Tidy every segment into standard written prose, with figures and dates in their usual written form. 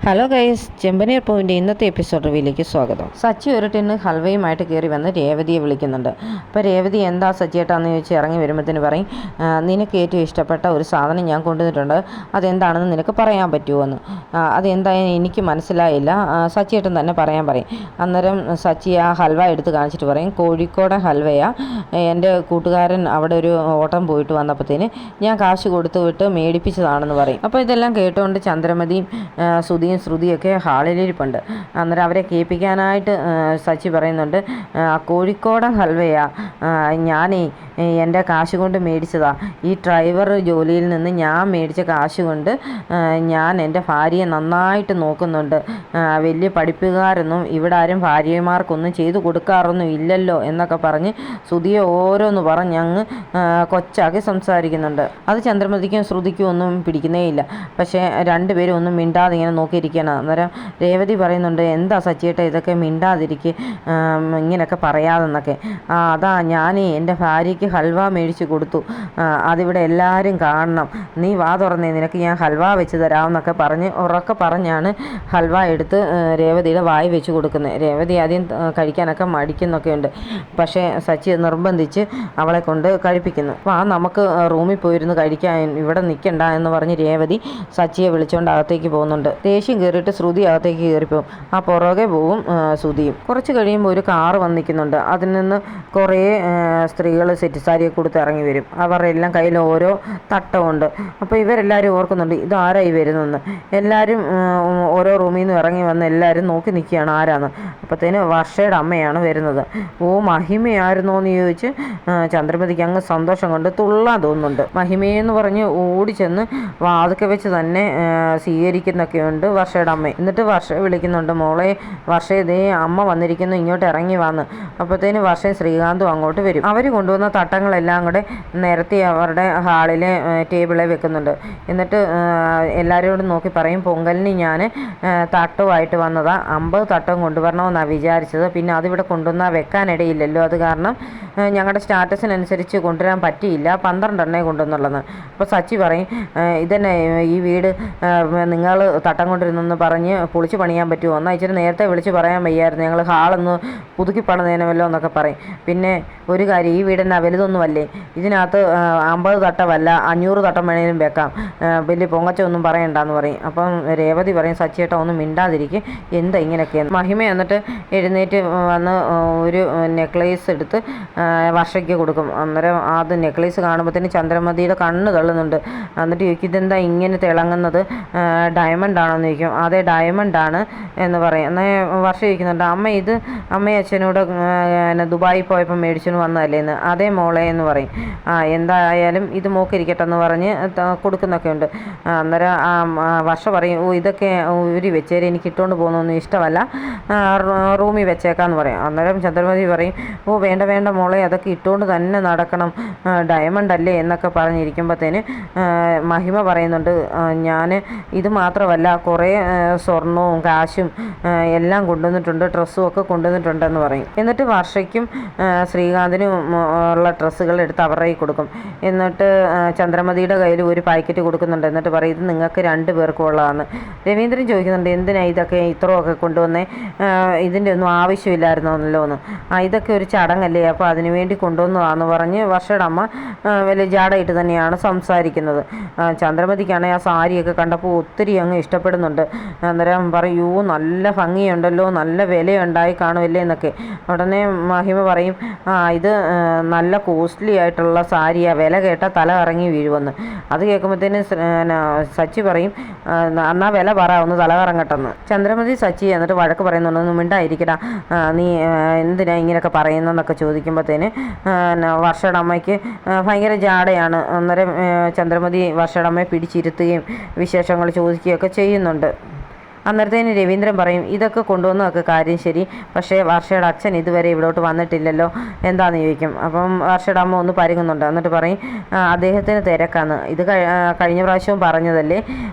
Hello guys, ചെമ്പനീർ പൂവിൻ്റെ ഇന്നത്തെ episode റിവ്യൂയിലേക്ക് സ്വാഗതം. സച്ചി ഒരു ടിന്ന് ഹൽവയുമായിട്ട് കയറി വന്ന് രേവതിയെ വിളിക്കുന്നുണ്ട്. അപ്പോൾ രേവതി എന്താ സച്ചിയേട്ടാന്ന് ചോദിച്ച് ഇറങ്ങി വരുമ്പോഴത്തേന് പറയും, നിനക്ക് ഏറ്റവും ഇഷ്ടപ്പെട്ട ഒരു സാധനം ഞാൻ കൊണ്ടുവന്നിട്ടുണ്ട്, അതെന്താണെന്ന് നിനക്ക് പറയാൻ പറ്റുമോ എന്ന്. അതെന്തായാലും എനിക്ക് മനസ്സിലായില്ല, സച്ചിയേട്ടൻ തന്നെ പറയാൻ പറയും. അന്നേരം സച്ചി ആ ഹൽവ എടുത്ത് കാണിച്ചിട്ട് പറയും, കോഴിക്കോടൻ ഹൽവയാ, എൻ്റെ കൂട്ടുകാരൻ അവിടെ ഒരു ഓട്ടം പോയിട്ട് വന്നപ്പോഴത്തേന് ഞാൻ കാശ് കൊടുത്തു വിട്ട് മേടിപ്പിച്ചതാണെന്ന് പറയും. അപ്പോൾ ഇതെല്ലാം കേട്ടുകൊണ്ട് ചന്ദ്രമതിയും സുധിയും ശ്രുതിയൊക്കെ ഹാളിലിരിപ്പുണ്ട്. അന്നേരം അവരെ കേൾപ്പിക്കാനായിട്ട് സച്ചി പറയുന്നുണ്ട്, കോഴിക്കോടൻ ഹൽവയാ, ഞാനേ എൻ്റെ കാശ് കൊണ്ട് മേടിച്ചതാ. ഈ ഡ്രൈവർ ജോലിയിൽ നിന്ന് ഞാൻ മേടിച്ച കാശ് കൊണ്ട് ഞാൻ എൻ്റെ ഭാര്യയെ നന്നായിട്ട് നോക്കുന്നുണ്ട്. വലിയ പഠിപ്പുകാരൊന്നും ഇവിടെ ആരും ഭാര്യമാർക്കൊന്നും ചെയ്തു കൊടുക്കാറൊന്നും ഇല്ലല്ലോ എന്നൊക്കെ പറഞ്ഞ് ശ്രുതിയെ ഓരോന്ന് പറഞ്ഞ് അങ്ങ് കൊച്ചാക്കി സംസാരിക്കുന്നുണ്ട്. അത് ചന്ദ്രമതിക്കും ശ്രുതിക്കും ഒന്നും പിടിക്കുന്നേ ഇല്ല. പക്ഷേ രണ്ടുപേരും ഒന്നും മിണ്ടാതെ ഇങ്ങനെ നോക്കിയിരിക്കുകയാണ്. അന്നേരം രേവതി പറയുന്നുണ്ട്, എന്താ സച്ചിയേട്ട ഇതൊക്കെ മിണ്ടാതിരിക്കുക, ഇങ്ങനെയൊക്കെ പറയാതെന്നൊക്കെ. അതാ ഞാൻ എൻ്റെ ഭാര്യയ്ക്ക് ഹൽവ മേടിച്ച് കൊടുത്തു, അതിവിടെ എല്ലാവരും കാണണം, നീ വാ തുറന്നേ, നിനക്ക് ഞാൻ ഹൽവ വെച്ച് തരാമെന്നൊക്കെ പറഞ്ഞ് ഉറക്കെ പറഞ്ഞാണ് ഹൽവ എടുത്ത് രേവതിയുടെ വായി വെച്ച് കൊടുക്കുന്നത്. രേവതി ആദ്യം കഴിക്കാനൊക്കെ മടിക്കുന്നൊക്കെ ഉണ്ട്. പക്ഷേ സച്ചി നിർബന്ധിച്ച് അവളെ കൊണ്ട് കഴിപ്പിക്കുന്നു. അപ്പോൾ നമുക്ക് റൂമിൽ പോയിരുന്ന് കഴിക്കാൻ, ഇവിടെ നിൽക്കണ്ട എന്ന് പറഞ്ഞ് രേവതി സച്ചിയെ വിളിച്ചുകൊണ്ട് അകത്തേക്ക് പോകുന്നുണ്ട്. ദേഷ്യം കയറിയിട്ട് ശ്രുതി അകത്തേക്ക് കയറിപ്പോവും. ആ പുറകെ പോവും ശ്രുതിയും. കുറച്ച് കഴിയുമ്പോൾ ഒരു കാറ് വന്ന് നിൽക്കുന്നുണ്ട്. അതിൽ നിന്ന് കുറേ സ്ത്രീകൾ സെറ്റ് സാരിയെ കൊടുത്ത് ഇറങ്ങി വരും. അവരുടെ എല്ലാം കയ്യിൽ ഓരോ തട്ടമുണ്ട്. അപ്പോൾ ഇവരെല്ലാവരും ഓർക്കുന്നുണ്ട്, ഇതാരായി വരുന്നെന്ന്. എല്ലാവരും ഓരോ റൂമിൽ നിന്ന് ഇറങ്ങി വന്ന് എല്ലാവരും നോക്കി നിൽക്കുകയാണ് ആരാന്ന്. അപ്പോഴത്തേന് വർഷയുടെ അമ്മയാണ് വരുന്നത്. ഓ, മഹിമയായിരുന്നോ എന്ന് ചോദിച്ച് ചന്ദ്രമതിക്ക് അങ്ങ് സന്തോഷം കൊണ്ട് തുള്ളാൻ തോന്നുന്നുണ്ട്. മഹിമയെന്ന് പറഞ്ഞ് ഓടിച്ചെന്ന് വാതുക്കെ വെച്ച് തന്നെ സ്വീകരിക്കുന്നൊക്കെ ഉണ്ട് വർഷയുടെ അമ്മ. എന്നിട്ട് വർഷ വിളിക്കുന്നുണ്ട്, മോളെ വർഷ, ഇതേ അമ്മ വന്നിരിക്കുന്നു, ഇങ്ങോട്ട് ഇറങ്ങി വന്ന്. അപ്പോഴത്തേന് വർഷയും ശ്രീകാന്തും അങ്ങോട്ട് വരും. അവർ കൊണ്ടുവന്ന തട്ടങ്ങളെല്ലാം കൂടെ നിരത്തി അവരുടെ ഹാളിലെ ടേബിളിൽ വെക്കുന്നുണ്ട്. എന്നിട്ട് എല്ലാവരോടും നോക്കി പറയും, പൊങ്കലിന് ഞാൻ തട്ടവുമായിട്ട് വന്നതാ, 50 തട്ടവും കൊണ്ടുവരണമെന്നാണ് വിചാരിച്ചത്. പിന്നെ അതിവിടെ കൊണ്ടുവന്നാൽ വെക്കാനിടയില്ലല്ലോ, അത് കാരണം ഞങ്ങളുടെ സ്റ്റാറ്റസിനനുസരിച്ച് കൊണ്ടുവരാൻ പറ്റിയില്ല, 12 കൊണ്ടുവന്നുള്ളത്. അപ്പോൾ സച്ചി പറയും, ഇതന്നെ ഈ വീട് നിങ്ങൾ തട്ടം കൊണ്ടിരുന്നെന്ന് പറഞ്ഞ് പൊളിച്ച് പണിയാൻ പറ്റുമോ, എന്നാൽ ഇച്ചിരി നേരത്തെ വിളിച്ച് പറയാൻ വയ്യായിരുന്നു, ഞങ്ങൾ ഹാളൊന്ന് പുതുക്കി പണിതേനമല്ലോ എന്നൊക്കെ പറയും. പിന്നെ ഒരു കാര്യം, ഈ വീടിൻ്റെ വലുതൊന്നുമല്ലേ, ഇതിനകത്ത് 50 തട്ടമല്ല 500 തട്ടം വേണേലും വെക്കാം, വലിയ പൊങ്ങച്ചൊന്നും പറയണ്ടെന്ന് പറയും. അപ്പം രേവതി പറയും, സച്ചിയേട്ട ഒന്നും മിണ്ടാതിരിക്കും, എന്താ ഇങ്ങനെയൊക്കെയാണ്. മഹിമ എന്നിട്ട് എഴുന്നേറ്റ് വന്ന് ഒരു നെക്ലേസ് എടുത്ത് വർഷയ്ക്ക് കൊടുക്കും. അന്നേരം അത് നെക്ലേസ് കാണുമ്പോഴത്തേന് ചന്ദ്രമതിയുടെ കണ്ണ് തള്ളുന്നുണ്ട്. എന്നിട്ട് ചോദിക്കും, ഇതെന്താ ഇങ്ങനെ തിളങ്ങുന്നത്, ഡയമണ്ട് ആണോന്ന് ചോദിക്കും. അതെ, ഡയമണ്ട് ആണ് എന്ന് പറയും. എന്നാൽ വർഷ ചോദിക്കുന്നുണ്ട്, അമ്മ ഇത് അമ്മയും അച്ഛനോട് ദുബായി പോയപ്പോൾ മേടിച്ചു വന്നതല്ലേ എന്ന്. അതേ മോളെ എന്ന് പറയും. എന്തായാലും ഇത് മോക്കിരിക്കട്ടെ എന്ന് പറഞ്ഞ് കൊടുക്കുന്നൊക്കെ ഉണ്ട്. അന്നേരം വർഷ പറയും, ഓ ഇതൊക്കെ ഊരി വെച്ചേരെ, എനിക്ക് ഇട്ടുകൊണ്ട് പോകുന്നൊന്നും ഇഷ്ടമല്ല, റൂമിൽ വെച്ചേക്കാന്ന് പറയും. അന്നേരം ചന്ദ്രമതി പറയും, ഓ വേണ്ട വേണ്ട മോളെ, അതൊക്കെ ഇട്ടുകൊണ്ട് തന്നെ നടക്കണം, ഡയമണ്ട് അല്ലേ എന്നൊക്കെ പറഞ്ഞിരിക്കുമ്പോഴത്തേന് മഹിമ പറയുന്നുണ്ട്, ഞാൻ ഇത് മാത്രമല്ല കുറേ സ്വർണവും കാശും എല്ലാം കൊണ്ടുവന്നിട്ടുണ്ട്, ഡ്രസ്സും ഒക്കെ കൊണ്ടുവന്നിട്ടുണ്ടെന്ന് പറയും. എന്നിട്ട് വർഷയ്ക്കും ശ്രീകാന്തിനും ഉള്ള ഡ്രസ്സുകൾ എടുത്ത് അവരുടെ കൊടുക്കും. എന്നിട്ട് ചന്ദ്രമതിയുടെ കയ്യിൽ ഒരു പാക്കറ്റ് കൊടുക്കുന്നുണ്ട്. എന്നിട്ട് പറയും, ഇത് നിങ്ങൾക്ക് 2 പേർക്കും ഉള്ളതാണ്. രവീന്ദ്രൻ ചോദിക്കുന്നുണ്ട്, എന്തിനാ ഇതൊക്കെ ഇത്രയൊക്കെ കൊണ്ടുവന്നേ, ഇതിൻ്റെ ഒന്നും ആവശ്യമില്ലായിരുന്നല്ലോ എന്ന്. ഇതൊക്കെ ഒരു ചടങ്ങല്ലേ, അപ്പോൾ അതിനു വേണ്ടി കൊണ്ടുവന്നതാണെന്ന് പറഞ്ഞ് വർഷയുടെ അമ്മ വലിയ ജാടയിട്ട് തന്നെയാണ് സംസാരിക്കുന്നത്. ചന്ദ്രമതിക്കാണെങ്കിൽ ആ സാരിയൊക്കെ കണ്ടപ്പോൾ ഒത്തിരി അങ്ങ് ഇഷ്ടപ്പെടുന്നുണ്ട്. അന്നേരം പറയൂ, നല്ല ഭംഗിയുണ്ടല്ലോ, നല്ല വിലയുണ്ടായി കാണുമല്ലേ എന്നൊക്കെ. ഉടനെ മഹിമ പറയും, ഇത് നല്ല കോസ്റ്റ്ലി ആയിട്ടുള്ള സാരിയാണ്, വില കേട്ടാൽ തല ഇറങ്ങി വീഴുമെന്ന്. അത് കേൾക്കുമ്പോഴത്തേന് സച്ചി പറയും, എന്നാൽ വില പറ, ഒന്ന് തല കറങ്ങട്ടെന്ന്. ചന്ദ്രമതി സച്ചി എന്നിട്ട് വഴക്ക് പറയുന്നുണ്ട്, ഒന്നും മിണ്ടായിരിക്കടാ, നീ എന്തിനാ ഇങ്ങനെയൊക്കെ പറയുന്നതെന്നൊക്കെ ചോദിക്കുമ്പോഴത്തേന് വർഷയുടെ അമ്മയ്ക്ക് ഭയങ്കര ജാടയാണ്. അന്നേരം ചന്ദ്രമതി വർഷയുടെ അമ്മയെ പിടിച്ചിരുത്തുകയും വിശേഷങ്ങൾ ചോദിക്കുകയൊക്കെ ചെയ്യുന്നുണ്ട്. അന്നേരത്തേന് രവീന്ദ്രൻ പറയും, ഇതൊക്കെ കൊണ്ടുവന്നതൊക്കെ കാര്യം ശരി, പക്ഷേ വർഷയുടെ അച്ഛൻ ഇതുവരെ ഇവിടോട്ട് വന്നിട്ടില്ലല്ലോ, എന്താണെന്ന് ചോദിക്കും. അപ്പം വർഷയുടെ അമ്മ ഒന്ന് പരുങ്ങുന്നുണ്ട്. എന്നിട്ട് പറയും, അദ്ദേഹത്തിന് തിരക്കാന്ന്, ഇത് കഴിഞ്ഞ പ്രാവശ്യവും പറഞ്ഞതല്ലേ,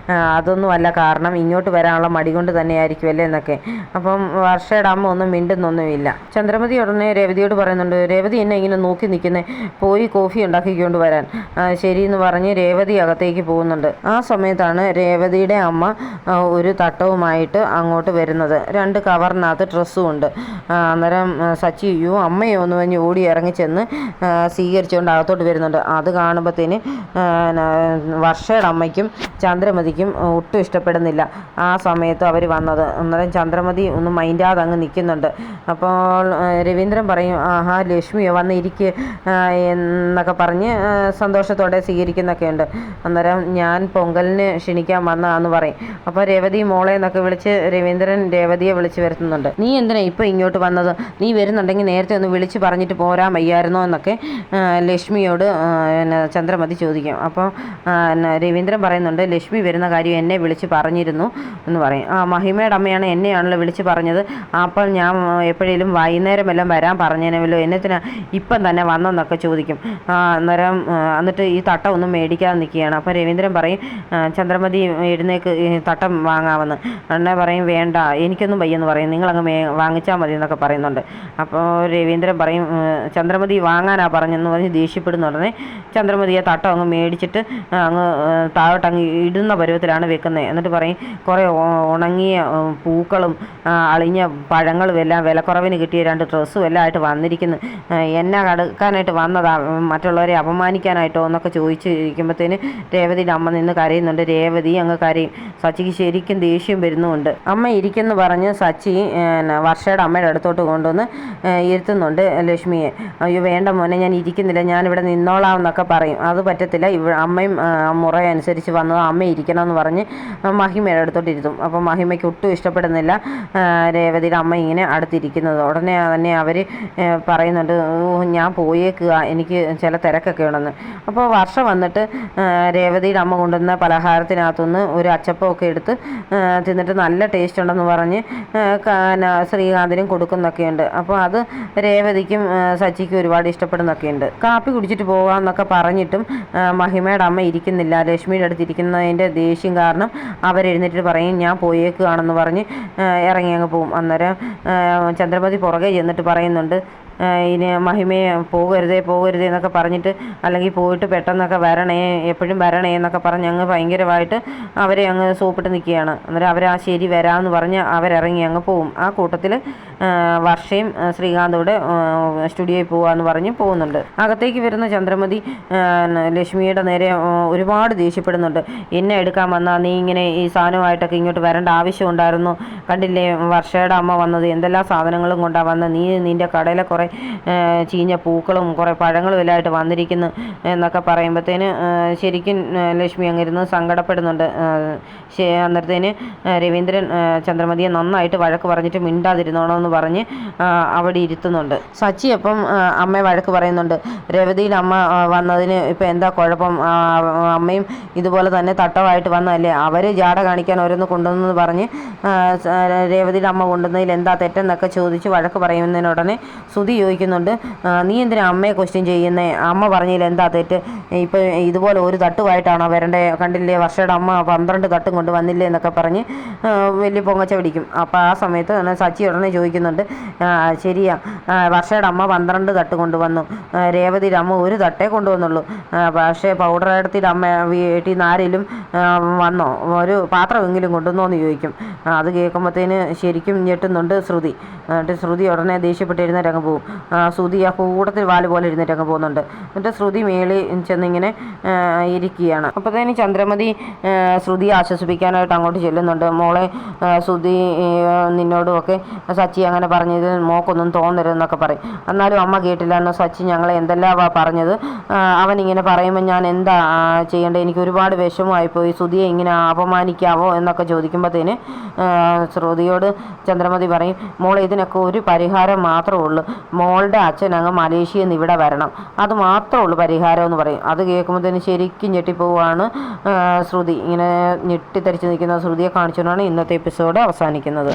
അതൊന്നുമല്ല കാരണം, ഇങ്ങോട്ട് വരാനുള്ള മടി കൊണ്ട് തന്നെയായിരിക്കുമല്ലേ എന്നൊക്കെ. അപ്പം വർഷയുടെ അമ്മ ഒന്നും മിണ്ടുന്നൊന്നുമില്ല. ചന്ദ്രമതി ഉടനെ രേവതിയോട് പറയുന്നുണ്ട്, രേവതി എന്നെ ഇങ്ങനെ നോക്കി നിൽക്കുന്നേ, പോയി കോഫി ഉണ്ടാക്കിക്കൊണ്ട് വരാൻ. ശരിയെന്ന് പറഞ്ഞ് രേവതി അകത്തേക്ക് പോകുന്നുണ്ട്. ആ സമയത്താണ് രേവതിയുടെ അമ്മ ഒരു തട്ടവും ഡ്രസ്സുമായിട്ട് അങ്ങോട്ട് വരുന്നത്. 2 കവറിനകത്ത് ഡ്രസ്സും ഉണ്ട്. അന്നേരം സച്ചി അയ്യോ അമ്മയോ എന്ന് പറഞ്ഞ് ഓടി ഇറങ്ങി ചെന്ന് സ്വീകരിച്ചുകൊണ്ട് അകത്തോട്ട് വരുന്നുണ്ട്. അത് കാണുമ്പോഴത്തേന് വർഷയുടെ അമ്മയ്ക്കും ചന്ദ്രമതിക്കും ഒട്ടും ഇഷ്ടപ്പെടുന്നില്ല ആ സമയത്ത് അവർ വന്നത്. അന്നേരം ചന്ദ്രമതി ഒന്നും മൈൻഡാതെ അങ്ങ് നിൽക്കുന്നുണ്ട്. അപ്പോൾ രവീന്ദ്രൻ പറയും ആഹാ ലക്ഷ്മിയോ വന്ന് ഇരിക്ക് എന്നൊക്കെ പറഞ്ഞ് സന്തോഷത്തോടെ സ്വീകരിക്കുന്നൊക്കെ ഉണ്ട്. അന്നേരം ഞാൻ പൊങ്കലിന് ക്ഷണിക്കാൻ വന്നതാന്ന് പറയും. അപ്പോൾ രേവതി മോളെ എന്നൊക്കെ വിളിച്ച് രവീന്ദ്രൻ രേവതിയെ വിളിച്ച് വരുത്തുന്നുണ്ട്. നീ എന്തിനാ ഇപ്പോൾ ഇങ്ങോട്ട് വന്നത്? നീ വരുന്നുണ്ടെങ്കിൽ നേരത്തെ ഒന്ന് വിളിച്ച് പറഞ്ഞിട്ട് പോരാൻ വയ്യായിരുന്നോ എന്നൊക്കെ ലക്ഷ്മിയോട് ചന്ദ്രമതി ചോദിക്കും. അപ്പോൾ രവീന്ദ്രൻ പറയുന്നുണ്ട് ലക്ഷ്മി വരുന്ന കാര്യം എന്നെ വിളിച്ച് പറഞ്ഞിരുന്നു എന്ന് പറയും. മഹിമയുടെ അമ്മയാണ് എന്നെയാണല്ലോ വിളിച്ച് പറഞ്ഞത്. അപ്പോൾ ഞാൻ എപ്പോഴേലും വൈകുന്നേരം എല്ലാം വരാൻ പറഞ്ഞേനല്ലോ, എന്നത്തിനാ ഇപ്പം തന്നെ വന്നെന്നൊക്കെ ചോദിക്കും. അന്നേരം എന്നിട്ട് ഈ തട്ടം ഒന്നും മേടിക്കാതെ നിൽക്കുകയാണ്. അപ്പോൾ രവീന്ദ്രൻ പറയും ചന്ദ്രമതി എഴുന്നേക്ക് തട്ടം വാങ്ങാമെന്ന്. അണ്ണ പറയും വേണ്ട എനിക്കൊന്നും വയ്യെന്ന് പറയും, നിങ്ങളങ്ങ് വാങ്ങിച്ചാൽ മതി എന്നൊക്കെ പറയുന്നുണ്ട്. അപ്പോൾ രവീന്ദ്രൻ പറയും ചന്ദ്രമതി വാങ്ങാനാ പറഞ്ഞെന്ന് പറഞ്ഞ് ദേഷ്യപ്പെടുന്ന ഉടനെ ചന്ദ്രമതിയെ തട്ടം അങ്ങ് മേടിച്ചിട്ട് അങ്ങ് താഴോട്ടങ്ങ് ഇടുന്ന പരുവത്തിലാണ് വെക്കുന്നത്. എന്നിട്ട് പറയും കുറേ ഉണങ്ങിയ പൂക്കളും അളിഞ്ഞ പഴങ്ങളും എല്ലാം വിലക്കുറവിന് കിട്ടിയ 2 ഡ്രസ്സും എല്ലാം ആയിട്ട് വന്നിരിക്കുന്നു, എന്നെ കടുക്കാനായിട്ട് വന്നതാ മറ്റുള്ളവരെ അപമാനിക്കാനായിട്ടോ എന്നൊക്കെ ചോദിച്ചിരിക്കുമ്പോഴത്തേന് രേവതിയുടെ അമ്മ നിന്ന് കരയുന്നുണ്ട്. രേവതി അങ്ങ് കരയും. സച്ചിക്ക് ശരിക്കും ദേഷ്യം വരുന്നുമുണ്ട്. അമ്മ ഇരിക്കുന്നു പറഞ്ഞ് സച്ചി വർഷയുടെ അമ്മയുടെ അടുത്തോട്ട് കൊണ്ടുവന്ന് ഇരുത്തുന്നുണ്ട് ലക്ഷ്മിയെ. അയ്യോ വേണ്ട മോനെ ഞാൻ ഇരിക്കുന്നില്ല, ഞാനിവിടെ നിന്നോളാം എന്നൊക്കെ പറയും. അത് പറ്റത്തില്ല, അമ്മയും മുറ അനുസരിച്ച് വന്നത് അമ്മ ഇരിക്കണമെന്ന് പറഞ്ഞ് മഹിമയുടെ അടുത്തോട്ട് ഇരുത്തും. അപ്പോൾ മഹിമയ്ക്ക് ഒട്ടും ഇഷ്ടപ്പെടുന്നില്ല രേവതിയുടെ അമ്മ ഇങ്ങനെ അടുത്തിരിക്കുന്നത്. ഉടനെ തന്നെ അവർ പറയുന്നുണ്ട് ഞാൻ പോയേക്കുക, എനിക്ക് ചില തിരക്കൊക്കെ ഉണ്ടെന്ന്. അപ്പോൾ വർഷ വന്നിട്ട് രേവതിയുടെ അമ്മ കൊണ്ടുവന്ന പലഹാരത്തിനകത്തുനിന്ന് ഒരു അച്ചപ്പമൊക്കെ എടുത്ത് തിന്നിട്ട് നല്ല ടേസ്റ്റ് ഉണ്ടെന്ന് പറഞ്ഞ് ശ്രീകാന്തിനും കൊടുക്കുന്നൊക്കെയുണ്ട്. അപ്പോൾ അത് രേവതിക്കും സച്ചിക്കും ഒരുപാട് ഇഷ്ടപ്പെടുന്നൊക്കെയുണ്ട്. കാപ്പി കുടിച്ചിട്ട് പോകാമെന്നൊക്കെ പറഞ്ഞിട്ടും മഹിമയുടെ അമ്മ ഇരിക്കുന്നില്ല. ലക്ഷ്മിയുടെ അടുത്ത് ഇരിക്കുന്നതിൻ്റെ ദേഷ്യം കാരണം അവരെഴുന്നേറ്റ് പറയും ഞാൻ പോയേക്കുകയാണെന്ന് പറഞ്ഞ് ഇറങ്ങി അങ്ങ് പോവും. അന്നേരം ചന്ദ്രമതി പുറകെ ചെന്നിട്ട് പറയുന്നുണ്ട് ഇനി മഹിമയെ പോകരുതേ എന്നൊക്കെ പറഞ്ഞിട്ട്, അല്ലെങ്കിൽ പോയിട്ട് പെട്ടെന്നൊക്കെ വരണേ, എപ്പോഴും വരണേ എന്നൊക്കെ പറഞ്ഞ് അങ്ങ് ഭയങ്കരമായിട്ട് അവരെ അങ്ങ് സോപ്പിട്ട് നിൽക്കുകയാണ്. അന്നേരം അവർ ആ ശരി വരാമെന്ന് പറഞ്ഞ് അവരിറങ്ങി അങ്ങ് പോവും. ആ കൂട്ടത്തിൽ വർഷയും ശ്രീകാന്തോടെ സ്റ്റുഡിയോയിൽ പോകാമെന്ന് പറഞ്ഞ് പോകുന്നുണ്ട്. അകത്തേക്ക് വരുന്ന ചന്ദ്രമതി ലക്ഷ്മിയുടെ നേരെ ഒരുപാട് ദേഷ്യപ്പെടുന്നുണ്ട്. എന്നെ എടുക്കാൻ വന്നാൽ നീ ഇങ്ങനെ ഈ സാധനമായിട്ടൊക്കെ ഇങ്ങോട്ട് വരേണ്ട ആവശ്യം ഉണ്ടായിരുന്നു, കണ്ടില്ലേ വർഷയുടെ അമ്മ വന്നത് എന്തെല്ലാം സാധനങ്ങളും കൊണ്ടാണ് വന്നത്, നീ നിൻ്റെ കടയിലെ കുറേ ചീഞ്ഞ പൂക്കളും കുറേ പഴങ്ങളും എല്ലാം ആയിട്ട് വന്നിരിക്കുന്നു എന്നൊക്കെ പറയുമ്പോഴത്തേന് ശരിക്കും ലക്ഷ്മി അങ്ങിരുന്ന് സങ്കടപ്പെടുന്നുണ്ട്. അന്നേരത്തേന് രവീന്ദ്രൻ ചന്ദ്രമതിയെ നന്നായിട്ട് വഴക്ക് പറഞ്ഞിട്ട് മിണ്ടാതിരുന്നോണമെന്ന് പറഞ്ഞ് അവിടെ ഇരുത്തുന്നുണ്ട്. സച്ചി അപ്പം അമ്മയെ വഴക്ക് പറയുന്നുണ്ട്. രേവതിയുടെ അമ്മ വന്നതിന് ഇപ്പം എന്താ കുഴപ്പം, അമ്മയും ഇതുപോലെ തന്നെ തട്ടമായിട്ട് വന്നതല്ലേ, അവർ ജാട കാണിക്കാൻ ഓരോന്ന് കൊണ്ടുവന്നെന്ന് പറഞ്ഞ് രേവതിയുടെ അമ്മ കൊണ്ടുവന്നതിൽ എന്താ തെറ്റെന്നൊക്കെ ചോദിച്ച് വഴക്ക് പറയുന്നതിനുടനെ ശ്രുതി ചോദിക്കുന്നുണ്ട് നീ എന്തിനാ അമ്മയെ ക്വസ്റ്റ്യൻ ചെയ്യുന്നേ, അമ്മ പറഞ്ഞതിൽ എന്താ തെറ്റ്, ഇപ്പം ഇതുപോലെ ഒരു തട്ടുമായിട്ടാണോ വരണ്ടേ, കണ്ടില്ലേ വർഷയുടെ അമ്മ 12 തട്ടും കൊണ്ട് വന്നില്ലേ എന്നൊക്കെ പറഞ്ഞ് വലിയ പൊങ്ങച്ച പിടിക്കും. അപ്പോൾ ആ സമയത്ത് സച്ചി ഉടനെ ചോദിക്കുന്നുണ്ട് ശരിയാ വർഷയുടെ അമ്മ 12 തട്ട് കൊണ്ടുവന്നു, രേവതിയുടെ അമ്മ ഒരു തട്ടേ കൊണ്ടുവന്നുള്ളൂ, പക്ഷേ പൗഡറേടത്തിൻ്റെ അമ്മ വീട്ടിൽ നിന്ന് ആരെങ്കിലും വന്നോ, ഒരു പാത്രമെങ്കിലും കൊണ്ടുവന്നോ എന്ന് ചോദിക്കും. അത് കേൾക്കുമ്പോഴത്തേന് ശരിക്കും ഞെട്ടുന്നുണ്ട് ശ്രുതി. എന്നിട്ട് ശ്രുതി ഉടനെ ദേഷ്യപ്പെട്ട് എഴുന്നേറ്റ് പോകും. ശ്രുതി ആ കൂട്ടത്തിൽ വാല് പോലെ എഴുന്നേറ്റ് പോകുന്നുണ്ട്. എന്നിട്ട് ശ്രുതി മേളിൽ ചെന്നിങ്ങനെ ഇരിക്കുകയാണ്. അപ്പോഴത്തേന് ചന്ദ്രമതി ശ്രുതിയെ ആശ്വസിപ്പിക്കാനായിട്ട് അങ്ങോട്ട് ചെല്ലുന്നുണ്ട്. മോളെ ശ്രുതി നിന്നോടുമൊക്കെ സച്ചി അങ്ങനെ പറഞ്ഞത് മോക്കൊന്നും തോന്നരുതെന്നൊക്കെ പറയും. എന്നാലും അമ്മ കേട്ടില്ല എന്ന് സച്ചി ഞങ്ങളെ എന്തെല്ലാം പറഞ്ഞത്, അവനിങ്ങനെ പറയുമ്പോൾ ഞാൻ എന്താ ചെയ്യേണ്ടത്, എനിക്ക് ഒരുപാട് വിഷമമായിപ്പോയി, ശ്രുതിയെ ഇങ്ങനെ അപമാനിക്കാവോ എന്നൊക്കെ ചോദിക്കുമ്പോഴത്തേന് ശ്രുതിയോട് ചന്ദ്രമതി പറയും മോളെ ഇതിനൊക്കെ ഒരു പരിഹാരം മാത്രമേ ഉള്ളൂ, മോളുടെ അച്ഛൻ അങ്ങ് മലേഷ്യയിൽ നിന്ന് ഇവിടെ വരണം, അത് മാത്രമേ ഉള്ളൂ പരിഹാരം എന്ന് പറയും. അത് കേൾക്കുമ്പോഴത്തേന് ശരിക്കും ഞെട്ടിപ്പോവാണ് ശ്രുതി. ഇങ്ങനെ ഞെട്ടിത്തരിച്ച് നിൽക്കുന്ന ശ്രുതിയെ കാണിച്ചുകൊണ്ടാണ് ഇന്നത്തെ എപ്പിസോഡ് അവസാനിക്കുന്നത്.